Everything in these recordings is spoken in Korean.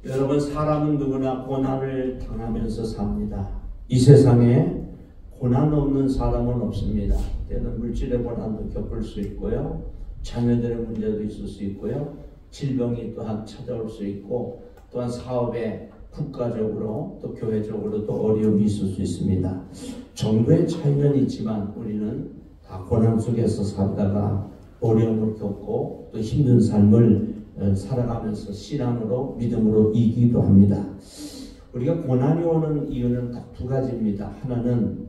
여러분, 사람은 누구나 고난을 당하면서 삽니다. 이 세상에 고난 없는 사람은 없습니다. 때는 물질의 고난도 겪을 수 있고요, 자녀들의 문제도 있을 수 있고요, 질병이 또한 찾아올 수 있고, 또한 사업에 국가적으로 또 교회적으로 또 어려움이 있을 수 있습니다. 정도의 차이는 있지만 우리는 다 고난 속에서 살다가 어려움을 겪고 또 힘든 삶을 살아가면서 신앙으로 믿음으로 이기기도 합니다. 우리가 고난이 오는 이유는 딱 두 가지입니다. 하나는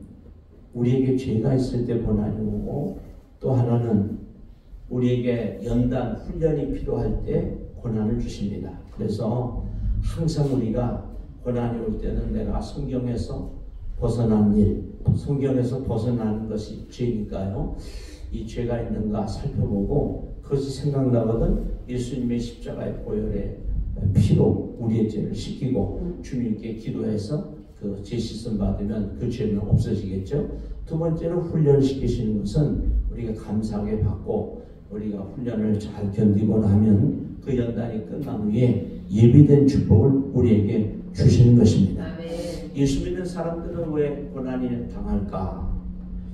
우리에게 죄가 있을 때 고난이 오고, 또 하나는 우리에게 연단, 훈련이 필요할 때 고난을 주십니다. 그래서 항상 우리가 고난이 올 때는 내가 성경에서 벗어난 일, 성경에서 벗어나는 것이 죄니까요, 이 죄가 있는가 살펴보고 그것이 생각나거든 예수님의 십자가의 보혈의 피로 우리의 죄를 씻기고 주님께 기도해서 그 죄 씻음 받으면 그 죄는 없어지겠죠. 두 번째로 훈련시키시는 것은 우리가 감사하게 받고 우리가 훈련을 잘 견디고 나면 그 연단이 끝난 후에 예비된 축복을 우리에게 주시는 것입니다. 예수 믿는 사람들은 왜 고난을 당할까?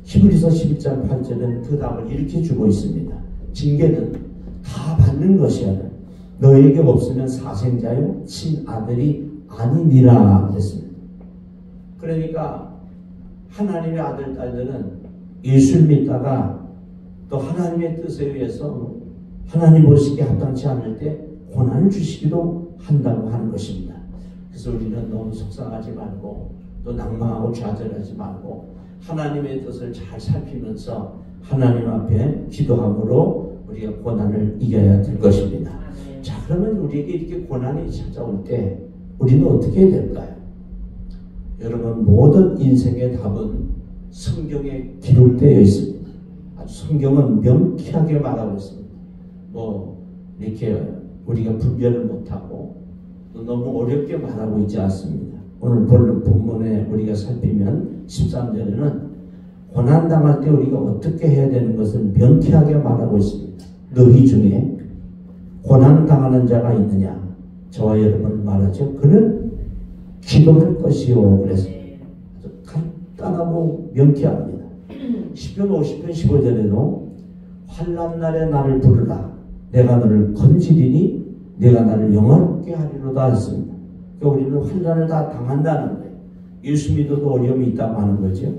히브리서 11장 8절은 그 답을 이렇게 주고 있습니다. 징계는 다 받는 것이야. 너에게 없으면 사생자요 친아들이 아니니라 그랬습니다. 그러니까 하나님의 아들, 딸들은 예수를 믿다가 또 하나님의 뜻에 의해서 하나님 보시기에 합당치 않을 때 고난을 주시기도 한다고 하는 것입니다. 그래서 우리는 너무 속상하지 말고 또 낭망하고 좌절하지 말고 하나님의 뜻을 잘 살피면서 하나님 앞에 기도함으로 우리가 고난을 이겨야 될 것입니다. 자, 그러면 우리에게 이렇게 고난이 찾아올 때 우리는 어떻게 해야 될까요? 여러분, 모든 인생의 답은 성경에 기록되어 있습니다. 아주 성경은 명쾌하게 말하고 있습니다. 이렇게 우리가 분별을 못하고 또 너무 어렵게 말하고 있지 않습니다. 오늘 본문에 우리가 살피면 13절에는 고난당할 때 우리가 어떻게 해야 되는 것을 명쾌하게 말하고 있습니다. 너희 중에 고난당하는 자가 있느냐? 저와 여러분을 말하죠. 그는 기도할 것이요. 그래서 간단하고 명쾌합니다. 시편 50편 15절에도 환난날에 나를 부르라. 내가 너를 건지리니 내가 나를 영화롭게 하리로다 했습니다. 그러니까 우리는 환난을 다 당한다는 거예요. 예수 믿어도 어려움이 있다고 하는 거죠.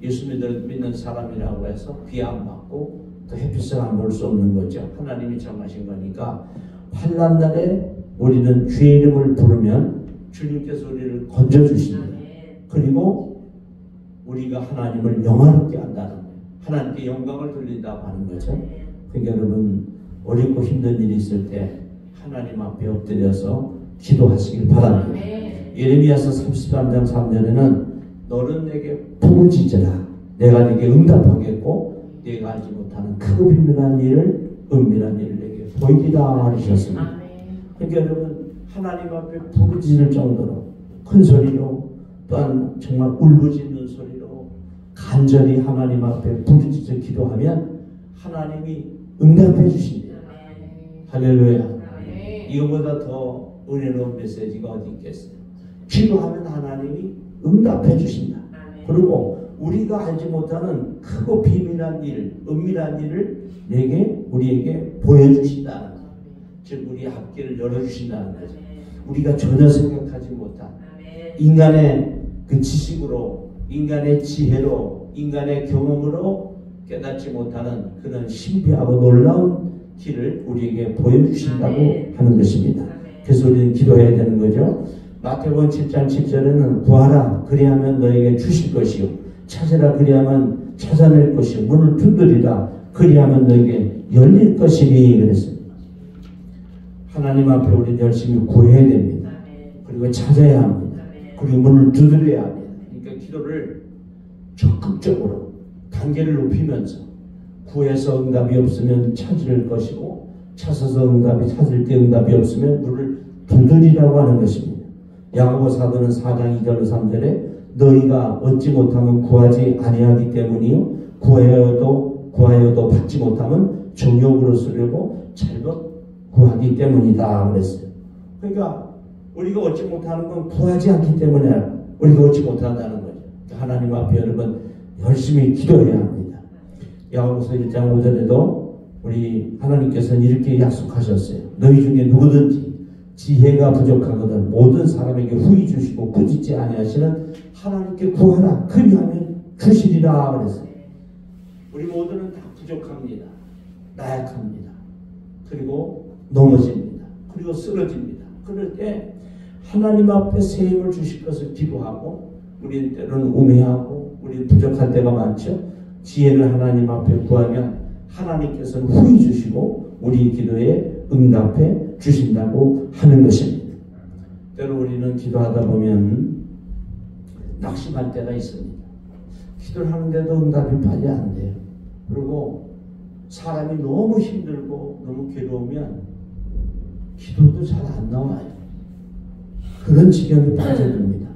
예수 믿는 사람이라고 해서 비 안 맞고 또 햇빛을 안 볼 수 없는 거죠. 하나님이 정하신 거니까 환난날에 우리는 주의 이름을 부르면 주님께서 우리를 건져주십니다. 그리고 우리가 하나님을 영화롭게 한다는 거예요. 하나님께 영광을 돌린다고 하는 거죠. 그러니까 여러분, 어렵고 힘든 일이 있을 때 하나님 앞에 엎드려서 기도하시길 바랍니다. 예레미야서 33장 3절에는 너는 내게 부르짖으라. 내가 네게 응답하겠고 네가 알지 못하는 크고 비밀한 일을 은밀한 일을 내게 보이리라 하셨습니다. 그러니까 여러분, 하나님 앞에 부르짖을 정도로 큰 소리로 또한 정말 울부짖는 소리로 간절히 하나님 앞에 부르짖어 기도하면 하나님이 응답해 주십니다. 할렐루야. 이거보다 더 은혜로운 메시지가 어디 있겠어요? 기도하면 하나님이 응답해 주신다. 그리고 우리가 알지 못하는 크고 비밀한 일, 은밀한 일을 우리에게 보여주신다는 것. 즉 우리의 앞길을 열어주신다는 거죠. 우리가 전혀 생각하지 못한 인간의 그 지식으로, 인간의 지혜로, 인간의 경험으로 깨닫지 못하는 그런 신비하고 놀라운 길을 우리에게 보여주신다고 하는 것입니다. 그래서 우리는 기도해야 되는 거죠. 마태복음 7장 10절에는 구하라 그리하면 너에게 주실 것이요 찾으라 그리하면 찾아낼 것이요 문을 두드리라 그리하면 너에게 열릴 것이니 그랬습니다. 하나님 앞에 우리는 열심히 구해야 됩니다. 그리고 찾아야 합니다. 그리고 문을 두드려야 합니다. 그러니까 기도를 적극적으로 단계를 높이면서 구해서 응답이 없으면 찾을 것이고 찾아서 찾을 때 응답이 없으면 문을 두드리라고 하는 것입니다. 야고보 사도는 4장 2절 3절에 너희가 얻지 못하면 구하지 아니하기 때문이요 구하여도 받지 못하면 정욕으로 쓰려고 잘못 구하기 때문이다 그랬어요. 그러니까 우리가 얻지 못하는 건 구하지 않기 때문에 우리가 얻지 못한다는 거죠. 하나님 앞에 여러분 열심히 기도해야 합니다. 야고보서 1장 5절에도 우리 하나님께서는 이렇게 약속하셨어요. 너희 중에 누구든지 지혜가 부족하거든 모든 사람에게 후히 주시고 꾸짖지 아니하시는 하나님께 구하라. 그리하면 주시리라 그랬어요. 우리 모두는 다 부족합니다. 나약합니다. 그리고 넘어집니다. 그리고 쓰러집니다. 그럴 때 하나님 앞에 새 힘을 주실 것을 기도하고 우리는 때로는 우매하고 우리는 부족할 때가 많죠. 지혜를 하나님 앞에 구하면 하나님께서는 후히 주시고 우리 기도에 응답해 주신다고 하는 것입니다. 때로 우리는 기도하다 보면 낙심할 때가 있습니다. 기도를 하는데도 응답이 빨리 안 돼요. 그리고 사람이 너무 힘들고 너무 괴로우면 기도도 잘 안 나와요. 그런 지경에 빠져듭니다.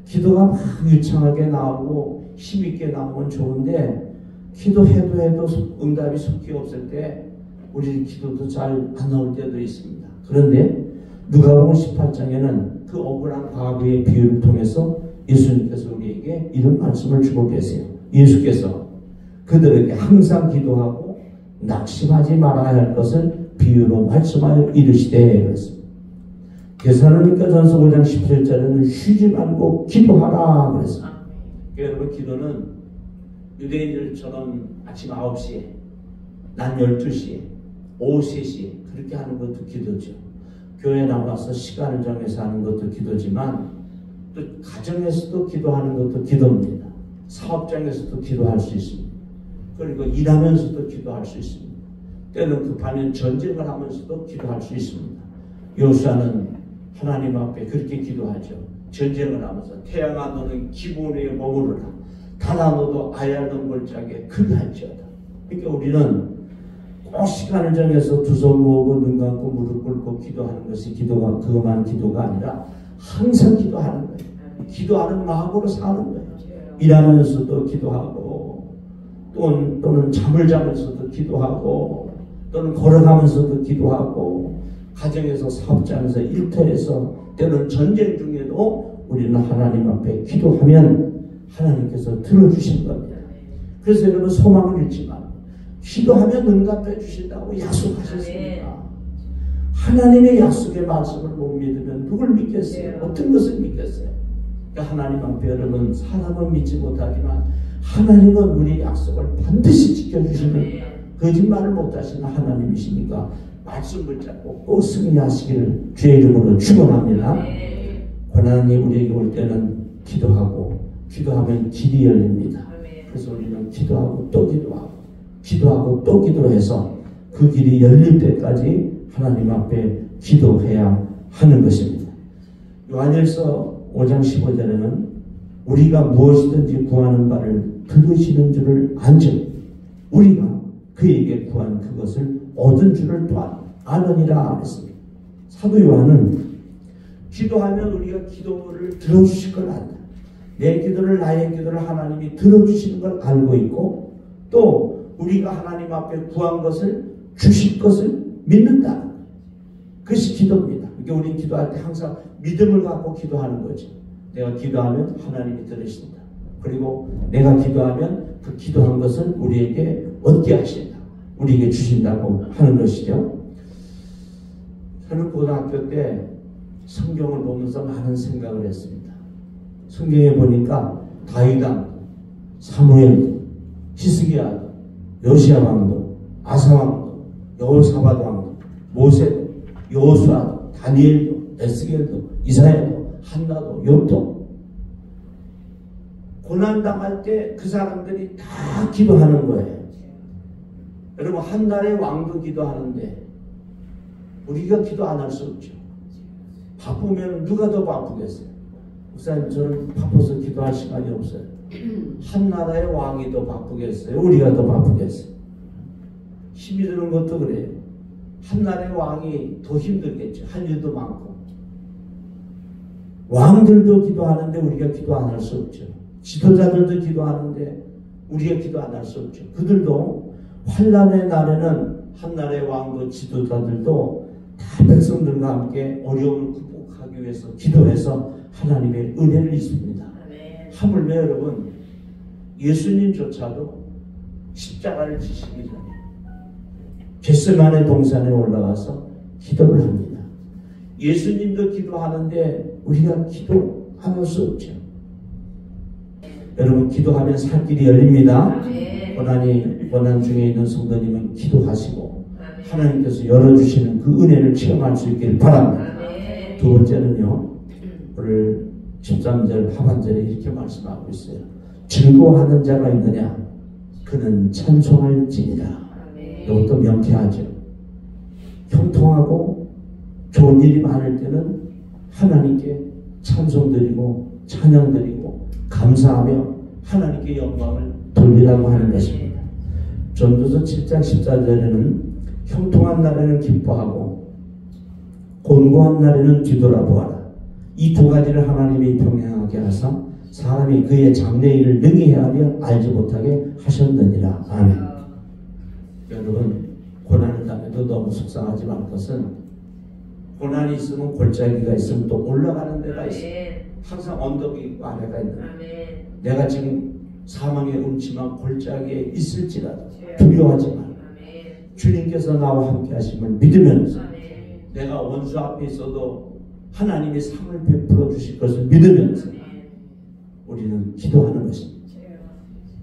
기도가 막 유창하게 나오고 힘있게 나오면 좋은데 기도해도 응답이 속히 없을 때 우리 기도도 잘 안 나올 때도 있습니다. 그런데 누가복음 18장에는 그 억울한 과거의 비유를 통해서 예수님께서 우리에게 이런 말씀을 주고 계세요. 예수께서 그들에게 항상 기도하고 낙심하지 말아야 할 것을 비유로 말씀하여 이르시되 그랬습니다. 데살로니가전서 5장 17절에는 쉬지 말고 기도하라 그랬습니다. 여러분 기도는 유대인들처럼 아침 9시에 낮 12시에 오후 3시에 그렇게 하는 것도 기도죠. 교회 나가서 시간을 정해서 하는 것도 기도지만 또 가정에서도 기도하는 것도 기도입니다. 사업장에서도 기도할 수 있습니다. 그리고 일하면서도 기도할 수 있습니다. 때는 급하면 전쟁을 하면서도 기도할 수 있습니다. 요수아는 하나님 앞에 그렇게 기도하죠. 전쟁을 하면서 태양아 너는 기본 위에 머무르라. 달아 너도 아얄던 골짜기에 그리할지어다. 그러니까 우리는 꼭 시간을 정해서 두 손 모으고 눈 감고 무릎 꿇고 기도하는 것이 기도가 그것만 기도가 아니라 항상 기도하는 거예요. 기도하는 마음으로 사는 거예요. 일하면서도 기도하고 또는 잠을 자면서도 기도하고 또는 걸어가면서도 기도하고 가정에서 사업장에서 일터에서 때로는 전쟁 중에도 우리는 하나님 앞에 기도하면 하나님께서 들어주신 겁니다. 그래서 여러분 소망을 잃지 말고 기도하면 응답해 주신다고 약속하셨습니다. 하나님의 약속의 말씀을 못 믿으면 누굴 믿겠어요? 어떤 것을 믿겠어요? 그러니까 하나님 앞에 여러분 사람은 믿지 못하지만 하나님은 우리 약속을 반드시 지켜주시는 거짓말을 못하시는 하나님이시니까 말씀 붙잡고 꼭 승리하시기를 주의 이름으로 축원합니다. 고난이 우리에게 올 때는 기도하면 길이 열립니다. 그래서 우리는 기도하고 또 기도하고 기도해서 그 길이 열릴 때까지 하나님 앞에 기도해야 하는 것입니다. 요한일서 5장 15절에는 우리가 무엇이든지 구하는 바를 들으시는 줄을 안즉 우리가 그에게 구한 그것을 얻은 줄을 또한 아느니라 했습니다. 사도 요한은 기도하면 우리가 기도를 들어주실 걸 안다. 내 기도를 나의 기도를 하나님이 들어주시는 걸 알고 있고 또 우리가 하나님 앞에 구한 것을 주실 것을 믿는다. 그것이 기도입니다. 그러니까 우리는 기도할 때 항상 믿음을 갖고 기도하는 거죠. 내가 기도하면 하나님이 들으신다. 그리고 내가 기도하면 그 기도한 것을 우리에게 얻게 하신다. 우리에게 주신다고 하는 것이죠. 저는 고등학교 때 성경을 보면서 많은 생각을 했습니다. 성경에 보니까 다윗왕, 사무엘, 히스기야, 요시야 왕도, 아사 왕도, 여호사밧 왕도, 모세도, 여호수아도, 다니엘도, 에스겔도, 이사야도, 한나도, 욥도 고난당할 때 그 사람들이 다 기도하는 거예요. 여러분 한 나라의 왕도 기도하는데 우리가 기도 안 할 수 없죠. 바쁘면 누가 더 바쁘겠어요? 목사님 저는 바빠서 기도할 시간이 없어요. 한 나라의 왕이 더 바쁘겠어요? 우리가 더 바쁘겠어요? 힘이 드는 것도 그래요. 한 나라의 왕이 더 힘들겠죠. 할 일도 많고. 왕들도 기도하는데 우리가 기도 안 할 수 없죠. 지도자들도 기도하는데 우리가 기도 안 할 수 없죠. 그들도 환난의 날에는 한 나라의 왕도 지도자들도 다 백성들과 함께 어려움을 극복하기 위해서 기도해서 하나님의 은혜를 입습니다. 하물며 여러분, 예수님조차도 십자가를 지시기 전에 겟세마네 동산에 올라가서 기도를 합니다. 예수님도 기도하는데 우리가 기도할 수 없죠. 여러분, 기도하면 살 길이 열립니다. 고난 중에 있는 성도님은 기도하시고 하나님께서 열어주시는 그 은혜를 체험할 수 있기를 바랍니다. 두 번째는요, 오늘 13절 하반절에 이렇게 말씀하고 있어요. 즐거워하는 자가 있느냐? 그는 찬송할지니라. 이것도 명쾌하죠. 형통하고 좋은 일이 많을 때는 하나님께 찬송드리고 찬양드리고 감사하며 하나님께 영광을 돌리라고 하는 것입니다. 전도서 7장 14절에는 형통한 날에는 기뻐하고 곤고한 날에는 뒤돌아보아라. 이 두 가지를 하나님이 병행하게 하사 사람이 그의 장래일을 능히 헤아려 알지 못하게 하셨느니라. 아멘. 여러분, 고난을 당해도 너무 속상하지 말 것은, 고난이 있으면 골짜기가 있으면 또 올라가는 데가 있어요. 항상 언덕이 있고 아래가 있는 거예요. 내가 지금 사망의 음침한 골짜기에 있을지라도 두려워하지 마라. 주님께서 나와 함께 하심을 믿으면서 내가 원수 앞에 있어도 하나님이 상을 베풀어 주실 것을 믿으면서 우리는 기도하는 것입니다.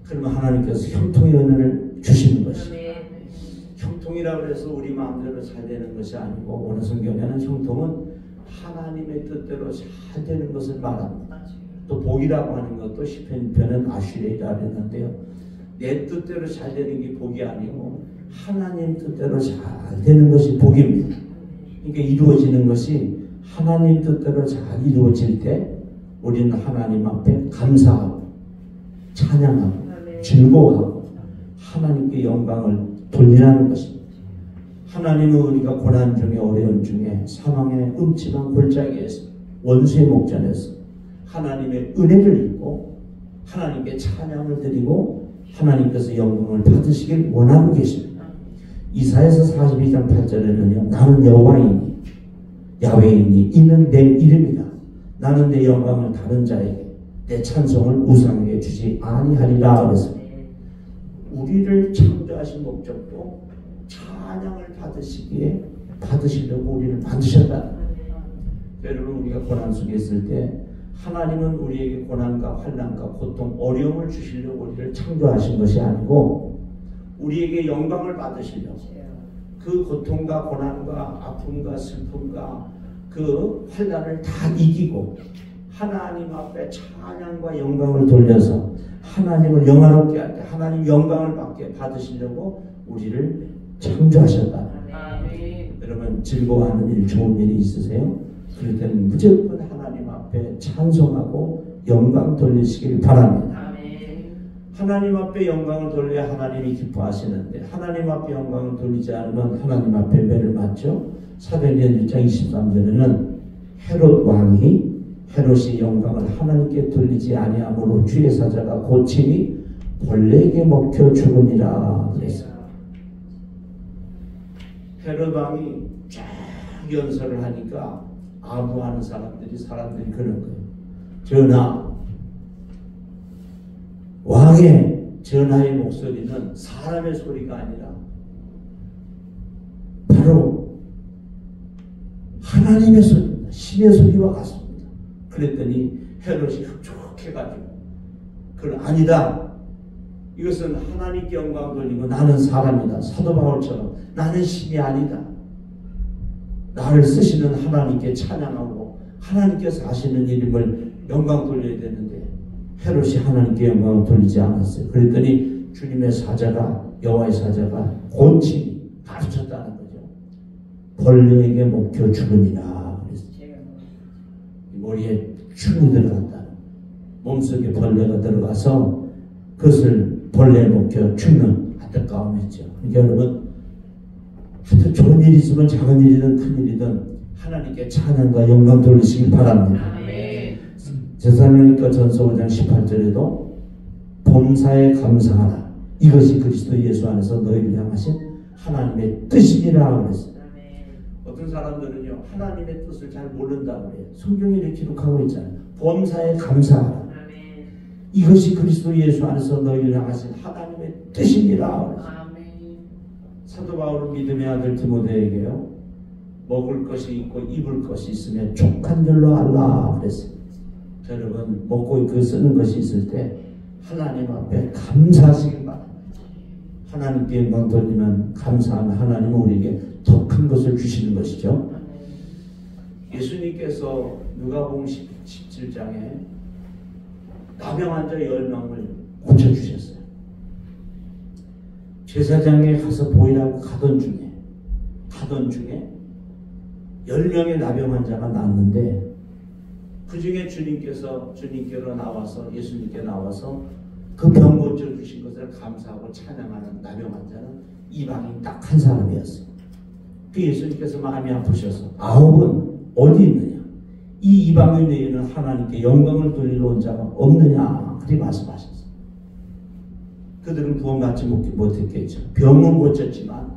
그러면 하나님께서 형통의 은혜를 주시는 것입니다. 형통이라고 해서 우리 마음대로 잘 되는 것이 아니고, 어느 성경에는 형통은 하나님의 뜻대로 잘 되는 것을 말합니다. 또 복이라고 하는 것도 시편 2편은 아슈레이라 했는데요, 내 뜻대로 잘 되는 게 복이 아니고 하나님 뜻대로 잘 되는 것이 복입니다. 그러니까 이루어지는 것이 하나님 뜻대로 잘 이루어질 때 우리는 하나님 앞에 감사하고 찬양하고 즐거워하고 하나님께 영광을 돌리라는 것입니다. 하나님은 우리가 고난 중에 어려움 중에 사망의 음침한 골짜기에서 원수의 목전에서 하나님의 은혜를 입고 하나님께 찬양을 드리고 하나님께서 영광을 받으시길 원하고 계십니다. 이사야서 42장 8절에는요, 나는 여호와이니 야훼이니 이는 내 이름이다. 나는 내 영광을 다른 자에게 내 찬송을 우상에게 주지 아니하리라. 그래서 우리를 창조하신 목적도 찬양을 받으시려고 우리를 만드셨다. 여러분, 우리가 고난 속에 있을 때 하나님은 우리에게 고난과 환난과 고통, 어려움을 주시려고 우리를 창조하신 것이 아니고 우리에게 영광을 받으시려고, 그 고통과 고난과 아픔과 슬픔과 그 환난을 다 이기고 하나님 앞에 찬양과 영광을 돌려서 하나님을 영화롭게 할 때 하나님 영광을 받으시려고 우리를 창조하셨다. 여러분, 즐거워하는 일, 좋은 일이 있으세요? 그럴 때는 무조건 하나님 앞에 찬송하고 영광 돌리시길 바랍니다. 하나님 앞에 영광을 돌려야 하나님이 기뻐하시는데, 하나님 앞에 영광을 돌리지 않으면 하나님 앞에 매를 맞죠. 사도행전 1장 23절에는 헤롯이 영광을 하나님께 돌리지 아니하므로 주의 사자가 고치니 벌레에게 먹혀 죽으니라. 그래서 헤롯 왕이 쫙 연설을 하니까 아부하는 사람들이 그런 거예요. 전하, 왕의 전하의 목소리는 사람의 소리가 아니라 바로 하나님의 소리입니다. 신의 소리와 같습니다. 그랬더니 헤롯이 흡족해가지고, 그걸 아니다, 이것은 하나님께 영광 돌리고 나는 사람이다. 사도 바울처럼 나는 신이 아니다. 나를 쓰시는 하나님께 찬양하고 하나님께서 하시는 이름을 영광 돌려야 되는데 헤롯이 하나님께 영광을 돌리지 않았어요. 그랬더니 주님의 사자가, 여호와의 사자가 곤치 가르쳤다는 거죠. 벌레에게 먹혀 죽으니라. 머리에 충이 들어간다. 몸속에 벌레가 들어가서 그것을 벌레에 먹혀 죽는 안타까움이죠. 그러니까 여러분, 하여튼 좋은 일이 있으면 작은 일이든 큰 일이든 하나님께 찬양과 영광 돌리시길 바랍니다. 제사장니까 전서 5장 18절에도 범사에 감사하라. 이것이 그리스도 예수 안에서 너희를 향하신 하나님의 뜻이니라 그랬어요. 어떤 어떤 사람들은요 하나님의 뜻을 잘 모른다고 그래요. 성경에 이렇게 기록하고 있잖아요. 범사에 감사하라. 이것이 그리스도 예수 안에서 너희를 향하신 하나님의 뜻입니다. 사도 바울은 믿음의 아들 디모데에게요 먹을 것이 있고 입을 것이 있으면 족한 줄로 알라 그랬어요. 여러분 먹고 그 쓰는 것이 있을 때 하나님 앞에 감사하시기 바랍니다. 하나님께 영광 돌리면 감사하면 하나님은 우리에게 더 큰 것을 주시는 것이죠. 예수님께서 누가복음 17장에 나병 환자 10명을 고쳐주셨어요. 제사장에 가서 보이라고 가던 중에 10명의 나병 환자가 났는데 그 중에 주님께로 나와서 예수님께 나와서 그 병 고쳐주신 것을 감사하고 찬양하는 나병 환자는 이방인 딱 한 사람이었어요. 그 예수님께서 마음이 아프셔서 9은 어디 있느냐? 이 이방인 외에는 하나님께 영광을 돌리러 온 자가 없느냐? 그렇게 말씀하셨어요. 그들은 구원받지 못했겠죠. 병은 고쳤지만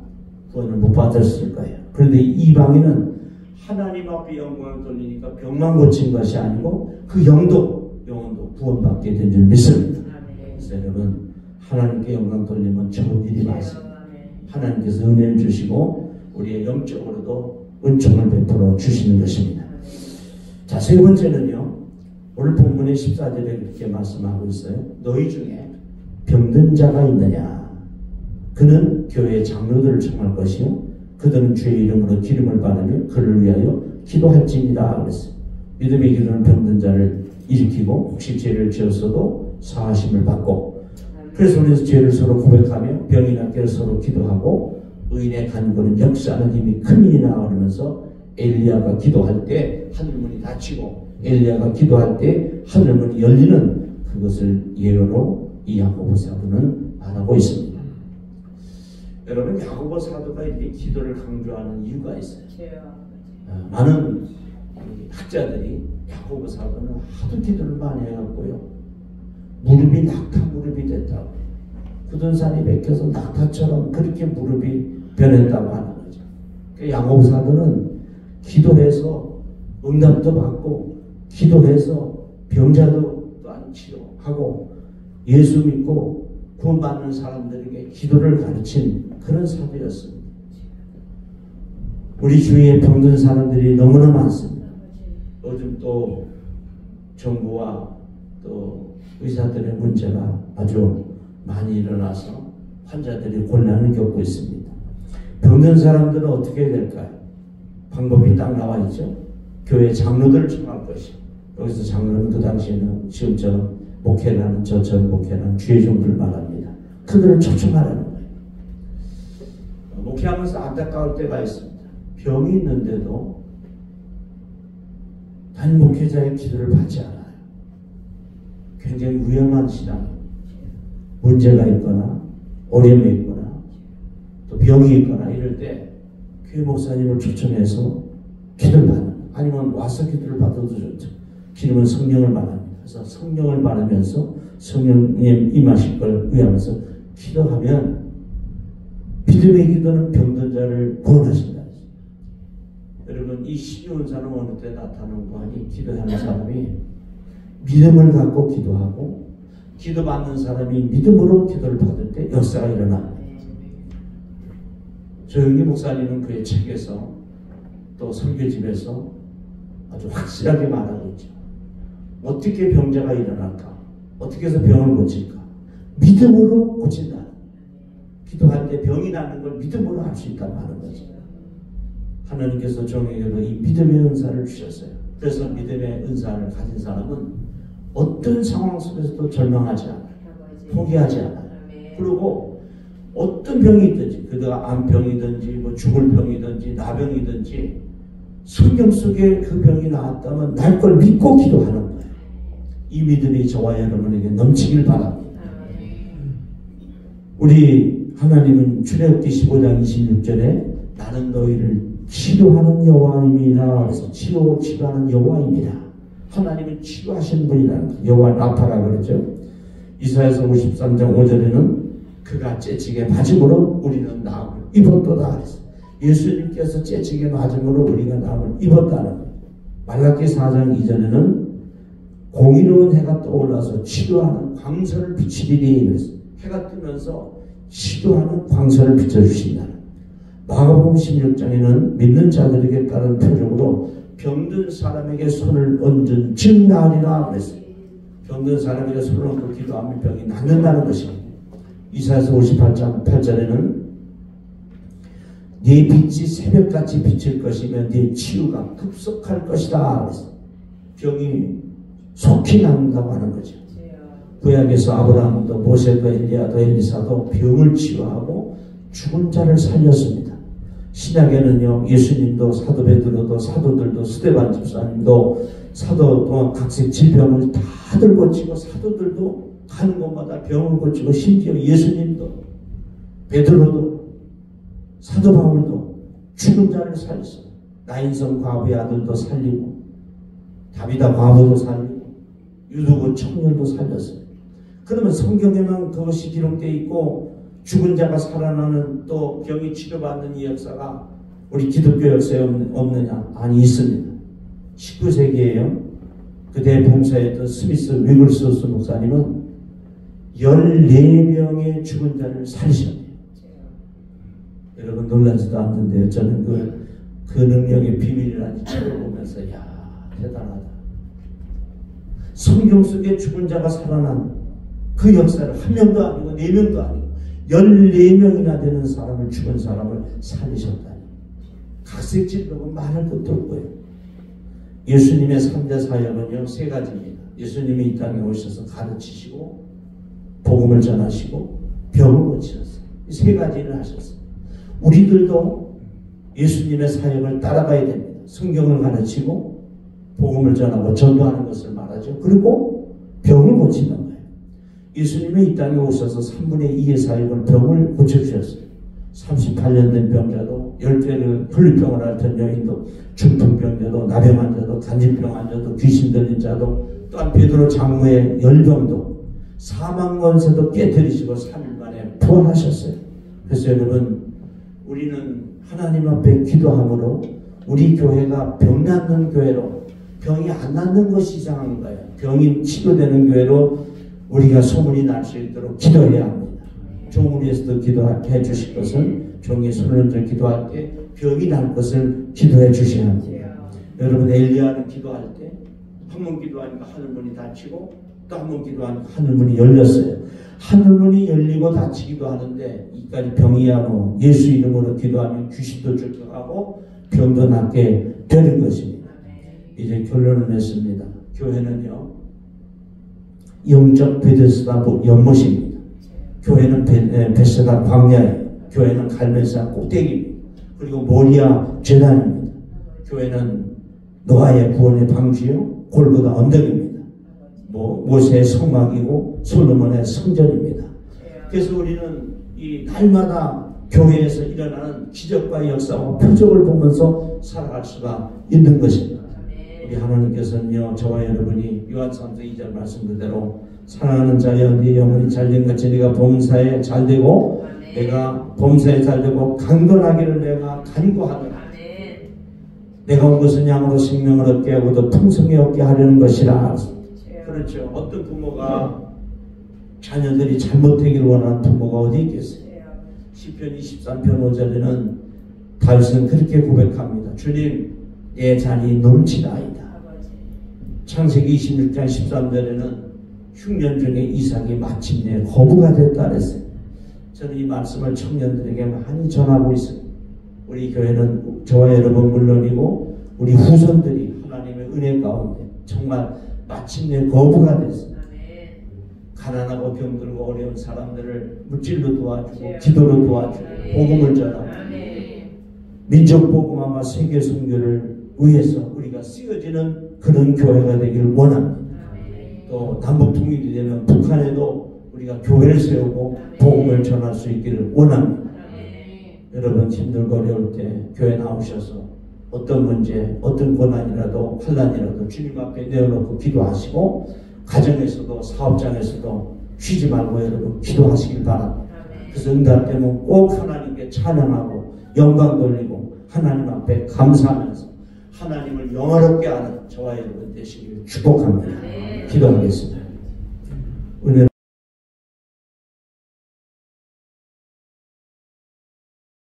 구원을 못 받았을 거예요. 그런데 이방인은 하나님 앞에 영광을 돌리니까 병만 고친 것이 아니고 그 영혼도 구원받게 된 줄 믿습니다. 그래서 여러분 하나님께 영광 돌리면 좋은 일이 많습니다. 하나님께서 은혜를 주시고 우리의 영적으로도 은총을 베풀어 주시는 것입니다. 자, 세 번째는요. 오늘 본문의 14절에 그렇게 말씀하고 있어요. 너희 중에 병든 자가 있느냐? 그는 교회의 장로들을 청할 것이요. 그들은 주의 이름으로 기름을 바르며 그를 위하여 기도할지니라 그랬어요. 믿음의 기도는 병든 자를 일으키고 혹시 죄를 지었어도 사하심을 받고 그래서 우리는 죄를 서로 고백하며 병이 낫게 서로 기도하고 의인의 간구는 역사하는 힘이 큼이나 그러면서 엘리야가 기도할 때 하늘문이 닫히고 엘리야가 기도할 때 하늘문이 열리는 그것을 예로 이 야고보 사도는 말하고 있습니다. 여러분 야고보 사도가 이렇게 기도를 강조하는 이유가 있어요. 많은 학자들이 야고보 사도는 하도 기도를 많이 해갖고요 무릎이 낙타 무릎이 됐다고 굳은 살이 벗겨서 낙타처럼 그렇게 무릎이 변했다고 하는 거죠. 야고보 사도는 기도해서 응답도 받고 기도해서 병자도 또한 치료하고 예수 믿고 구원받는 사람들에게 기도를 가르친 그런 사도였습니다. 우리 주위에 병든 사람들이 너무나 많습니다. 요즘 또 정부와 또 의사들의 문제가 아주 많이 일어나서 환자들이 곤란을 겪고 있습니다. 병든 사람들은 어떻게 될까요? 방법이 딱 나와 있죠. 교회 장로들을 청할 것이요. 여기서 장로는 그 당시에는 지금처럼 목회라는 저처럼 목회라는 주의 종들을 말합니다. 그들을 초청하라는 거예요. 목회하면서 안타까울 때가 있습니다. 병이 있는데도 단 목회자의 기도를 받지 않아요. 굉장히 위험한 신앙입니다. 문제가 있거나 어려움이 있거나 또 병이 있거나 이럴 때 교회 목사님을 초청해서 기도를 받는 아니면 와서 기도를 받아도 좋죠. 기도는 성령을 말합니다. 그래서 성령을 말하면서 성령님 임하실 걸 의하면서 기도하면 믿음의 기도는 병든 자를 구원하신다. 여러분 이 신유은사는 어느 때 나타나는 거 아니 기도하는 사람이 믿음을 갖고 기도하고 기도받는 사람이 믿음으로 기도를 받을 때 역사가 일어납니다. 조영기 목사님은 그의 책에서 또 설교집에서 아주 확실하게 말하고 있죠. 어떻게 병자가 일어날까? 어떻게 해서 병을 고칠까? 믿음으로 고친다. 기도할 때 병이 나는 걸 믿음으로 할 수 있다고 하는 거죠. 하나님께서 종에게도 이 믿음의 은사를 주셨어요. 그래서 믿음의 은사를 가진 사람은 어떤 상황 속에서도 절망하지 않아요. 포기하지 않아요. 그리고 어떤 병이 있든지 그가 암병이든지 뭐 죽을 병이든지 나병이든지 성경 속에 그 병이 나왔다면 날 걸 믿고 기도하는 거예요. 이 믿음이 저와 여러분에게 넘치길 바랍니다. 우리 하나님은 출애굽기 15장 26절에 나는 너희를 치료하는 여호와입니다. 그래서 치료하는 여호와입니다. 하나님은 치료하시는 분이라는 거예요. 여호와 라파라 그러죠. 이사야서 53장 5절에는 그가 째지게 맞음으로 우리는 나음을 입었도다 그랬어요. 예수님께서 째치게 맞음으로 우리가 남을 입었다는 거예요. 말라기 4장 2절에는 공의로운 해가 떠올라서 치료하는 광선을 비치리니 그랬어요. 해가 뜨면서 치료하는 광선을 비춰주신다. 마가복음 16장에는 믿는 자들에게 따른 표적으로 병든 사람에게 손을 얹은 즉 나으리라 그랬어요. 병든 사람에게 손을 얹고 기도하면 병이 낫는다는 것입니다. 이사야서 58장 8절에는 네 빛이 새벽같이 비칠 것이며 네 치유가 급속할 것이다 그랬어요. 병이 속히 낫는다고 하는 거죠. 구약에서 아브라함도 모세도 엘리야도 엘리사도 병을 치유하고 죽은 자를 살렸습니다. 신약에는요, 예수님도 사도 베드로도 사도들도 스데반 집사님도 사도도 각색 질병을 다들 고치고 사도들도 가는 곳마다 병을 고치고 심지어 예수님도 베드로도 사도 바울도 죽은 자를 살렸어요. 나인성 과부의 아들도 살리고 다비다 과부도 살리고 유두고 청년도 살렸어요. 그러면 성경에만 그것이 기록되어 있고 죽은 자가 살아나는 또 병이 치료받는 이 역사가 우리 기독교 역사에 없느냐? 아니, 있습니다. 19세기에요. 그때 봉사했던 스미스 위글스호스 목사님은 14명의 죽은 자를 살리셨네요. 여러분 놀라지도 않는데요. 저는 그 능력의 비밀이라는 책을 보면서 대단하다. 성경 속에 죽은 자가 살아난 그 역사를 한 명도 아니고 4명도 아니고 14명이나 되는 사람을 죽은 사람을 살리셨다니. 각색 질병은 말할 것도 없고요. 예수님의 3대 사역은요 3가지입니다. 예수님이 이 땅에 오셔서 가르치시고 복음을 전하시고 병을 고치셨어요. 이 3가지를 하셨어요. 우리들도 예수님의 사역을 따라가야 됩니다. 성경을 가르치고 복음을 전하고 전도하는 것을 말하죠. 그리고 병을 고치는 거예요. 예수님이 이 땅에 오셔서 3분의 2의 사역을 병을 고쳐주셨어요. 38년 된 병자도 10개를 혈류병을 앓던 여인도 중풍병자도 나병 환자도 간질병 환자도 귀신 들린 자도 또한 베드로 장로의 열병도 사망 권세도 깨뜨리시고 3일 만에 부활하셨어요. 그래서 여러분 우리는 하나님 앞에 기도함으로 우리 교회가 병 낫는 교회로 병이 안 낫는 것이 이상한 거예요. 병이 치료되는 교회로 우리가 소문이 날 수 있도록 기도해야 합니다. 종을 위해서도 기도해 주실 것은 종이 손을 얹어 기도할 때 병이 날 것을 기도해 주셔야 합니다. 여러분 엘리야는 기도할 때 한 번 기도하니까 하늘문이 닫히고 또 한 번 기도하니까 하늘문이 열렸어요. 하늘문이 열리고 닫히기도 하는데 이까지 병이야 뭐 예수 이름으로 기도하면 귀신도 쫓겨가고 병도 낫게 되는 것입니다. 이제 결론을 냈습니다. 교회는요 영적 베데스다 연못입니다. 교회는 베세다 광야예요. 교회는 갈멜산 꼭대기입니다. 그리고 모리아 제단입니다. 교회는 노아의 구원의 방주요 골고다 언덕입니다. 모세의 성막이고 솔로몬의 성전입니다. 그래서 우리는 이 날마다 교회에서 일어나는 기적과 역사와 표적을 보면서 살아갈 수가 있는 것입니다. 우리 하나님께서는요 저와 여러분이 요한삼서 2절 말씀 그대로 사랑하는 자여 네 영혼이 잘된 같이 네가 범사에 잘되고 내가 범사에 잘되고 강건하기를 내가 간구하노라. 내가 온 것은 양으로 생명을 얻게 하고 더 풍성히 얻게 하려는 것이라. 그렇죠. 어떤 부모가 자녀들이 잘못되기를 원하는 부모가 어디 있겠어요. 시편 23편 5절에는 다윗은 그렇게 고백합니다. 주님 내 잔이 넘치나이다. 창세기 26장 13절에는 흉년 중에 이삭이 마침내 거부가 됐다 그랬어요. 저는 이 말씀을 청년들에게 많이 전하고 있습니다. 우리 교회는 저와 여러분 물론이고 우리 후손들이 하나님의 은혜 가운데 정말 마침내 거부가 됐습니다. 가난하고 병들고 어려운 사람들을 물질로 도와주고 기도로 도와주고 복음을 전하고 민족 복음화와 세계 선교를 위해서 우리가 쓰여지는 그런 교회가 되기를 원합니다. 또 남북 통일이 되면 북한에도 우리가 교회를 세우고 복음을 전할 수 있기를 원합니다. 여러분 힘들고 어려울 때 교회 나오셔서 어떤 문제, 어떤 고난이라도 환난이라도 주님 앞에 내어놓고 기도하시고 가정에서도 사업장에서도 쉬지 말고 여러분 기도하시길 바랍니다. 그래서 응답되면 꼭 하나님께 찬양하고 영광 돌리고 하나님 앞에 감사하면서 하나님을 영화롭게 하는 저와 여러분 되시기를 축복합니다. 기도하겠습니다.